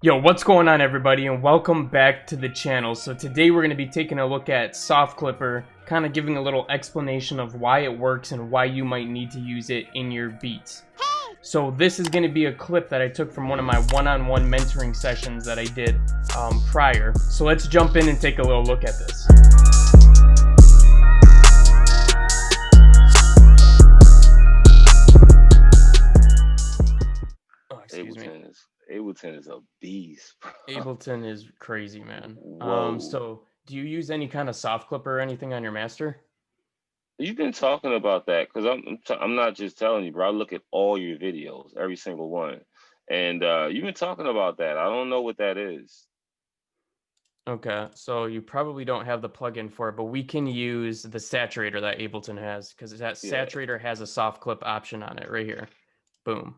Yo, what's going on everybody, and welcome back to the channel. So today we're going to be taking a look at Soft Clipper, kind of giving a little explanation of why it works and why you might need to use it in your beats. So this is going to be a clip that I took from one of my one-on-one mentoring sessions that I did prior. So let's jump in and take a little look at this. Oh, excuse me. Ableton is a beast, bro. Ableton is crazy, man. Whoa. So do you use any kind of soft clipper or anything on your master? You've been talking about that because I'm not just telling you, bro. I look at all your videos, every single one, and you've been talking about that. I don't know what that is. Okay, so you probably don't have the plugin for it, but we can use the saturator that Ableton has, because that Yeah, saturator has a soft clip option on it right here. Boom.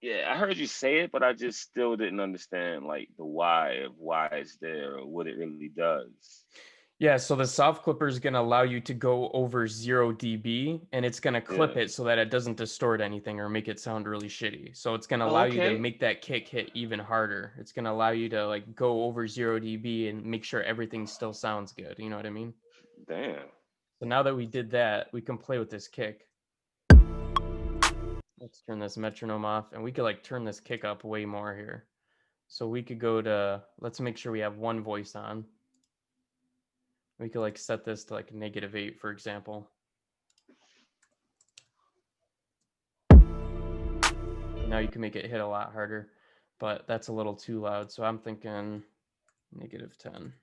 yeah. I heard you say it, but I just still didn't understand like the why of why it's there or what it really does. Yeah, so the soft clipper is going to allow you to go over 0 dB, and it's going to clip Yeah. it so that it doesn't distort anything or make it sound really shitty. So it's going to Oh, allow you to okay. make that kick hit even harder. It's going to allow you to like go over 0 dB and make sure everything still sounds good. You know what I mean? Damn. So now that we did that, we can play with this kick. Let's turn this metronome off, and we could like turn this kick up way more here. So we could go to, let's make sure we have one voice on. We could like set this to like -8, for example. Now you can make it hit a lot harder, but that's a little too loud. So I'm thinking -10.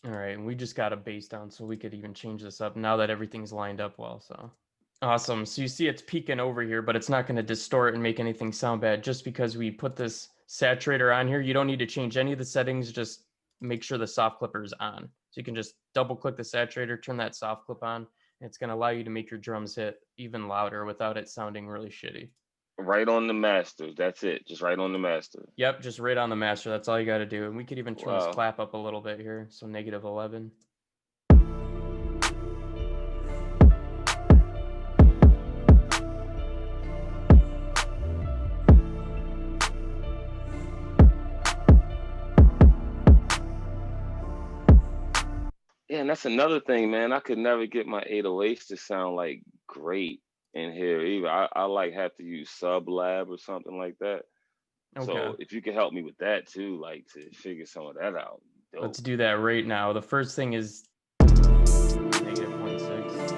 All right, and we just got a bass down, so we could even change this up now that everything's lined up well. So awesome. So you see it's peaking over here, but it's not going to distort and make anything sound bad just because we put this saturator on here. You don't need to change any of the settings. Just make sure the soft clipper is on. So you can just double click the saturator, turn that soft clip on, and it's going to allow you to make your drums hit even louder without it sounding really shitty. Right on the master. That's it. Just right on the master. Yep, just right on the master. That's all you got to do. And we could even turn this Wow. clap up a little bit here. So -11. Yeah, and that's another thing, man. I could never get my 808s to sound like great in here either. I like have to use Sublab or something like that. Okay, So if you could help me with that too, like to figure some of that out, let's dope. do that right now. The first thing is -0.6.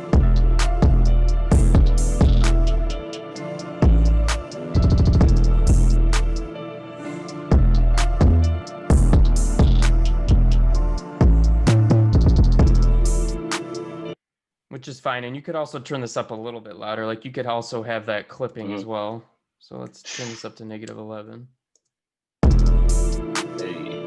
Which is fine. And you could also turn this up a little bit louder. Like you could also have that clipping as Hmm. well. So let's turn this up to -11. Hey,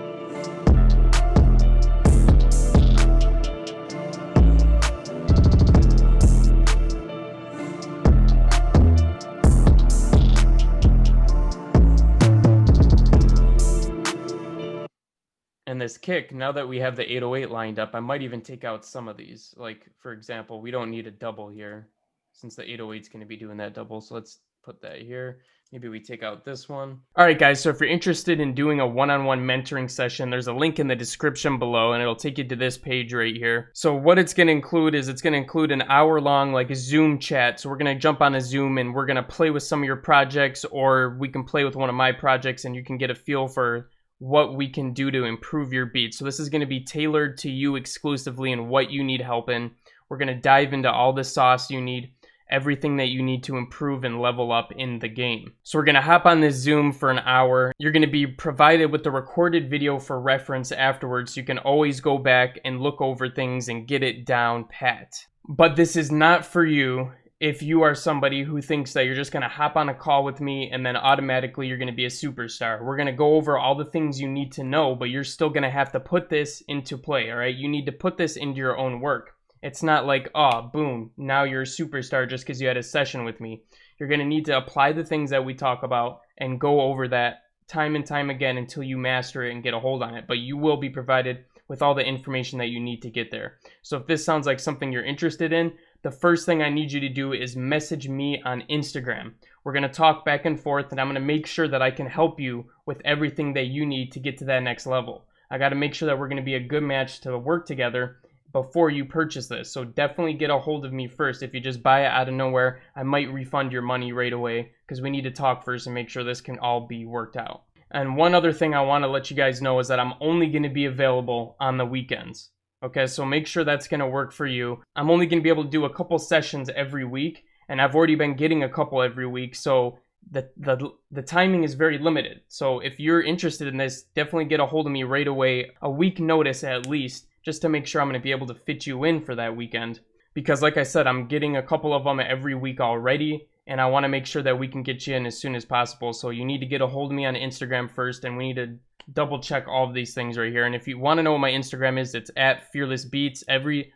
And this kick, now that we have the 808 lined up, I might even take out some of these. Like, for example, we don't need a double here since the 808 is going to be doing that double. So let's put that here. Maybe we take out this one. All right, guys. So if you're interested in doing a one-on-one mentoring session, there's a link in the description below, and it'll take you to this page right here. So what it's going to include is it's going to include an hour-long like Zoom chat. So we're going to jump on a Zoom and we're going to play with some of your projects, or we can play with one of my projects, and you can get a feel for what we can do to improve your beats. So this is going to be tailored to you exclusively and what you need help in. We're going to dive into all the sauce you need, everything that you need to improve and level up in the game. So we're going to hop on this Zoom for an hour. You're going to be provided with the recorded video for reference afterwards, so you can always go back and look over things and get it down pat. But this is not for you if you are somebody who thinks that you're just going to hop on a call with me and then automatically you're going to be a superstar. We're going to go over all the things you need to know, but you're still going to have to put this into play, all right? You need to put this into your own work. It's not like, oh, boom, now you're a superstar just because you had a session with me. You're going to need to apply the things that we talk about and go over that time and time again until you master it and get a hold on it. But you will be provided with all the information that you need to get there. So if this sounds like something you're interested in, the first thing I need you to do is message me on Instagram. We're going to talk back and forth, and I'm going to make sure that I can help you with everything that you need to get to that next level. I got to make sure that we're going to be a good match to work together before you purchase this. So definitely get a hold of me first. If you just buy it out of nowhere, I might refund your money right away, because we need to talk first and make sure this can all be worked out. And one other thing I want to let you guys know is that I'm only going to be available on the weekends. Okay, so make sure that's going to work for you. I'm only going to be able to do a couple sessions every week, and I've already been getting a couple every week, so the timing is very limited. So if you're interested in this, definitely get a hold of me right away, a week notice at least, just to make sure I'm going to be able to fit you in for that weekend. Because like I said, I'm getting a couple of them every week already, and I want to make sure that we can get you in as soon as possible. So you need to get a hold of me on Instagram first, and we need to double check all of these things right here. And if you want to know what my Instagram is, it's at fearlessbeatz.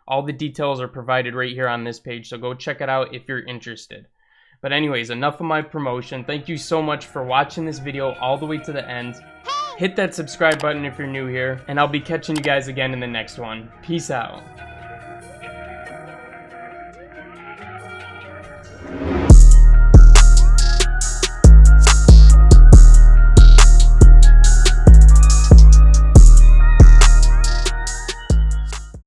All the details are provided right here on this page, so go check it out if you're interested. But anyways, enough of my promotion. Thank you so much for watching this video all the way to the end. Hit that subscribe button if you're new here, and I'll be catching you guys again in the next one. Peace out.